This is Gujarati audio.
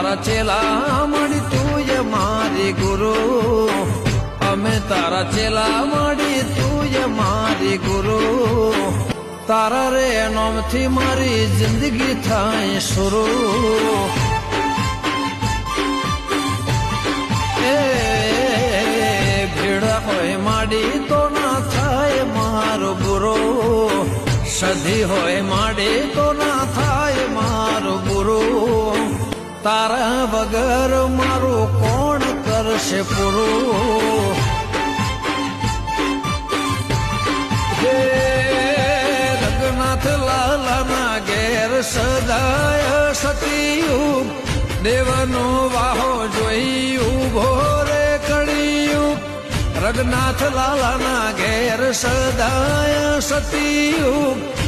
તારા ચેલા મળી તુંય મારી ગુરુ અમે તારા ચેલા મળી તુંય મારી ગુરુ તારા રે નોમથી મારી જિંદગી થાય શરૂ એ ભીડ હોય માડી તો ના થાય મારો બુરો સધી હોય માડી તો ના થાય મારો બુરો તારા વગર મારું કોણ કરશે પૂરું રઘુનાથ લાલાના ઘેર સદાય સતીયુગ દેવનો વાહો જોઈ ઉભો રે કળિયુગ રઘુનાથ લાલાના ઘેર સદાય સતીયુગ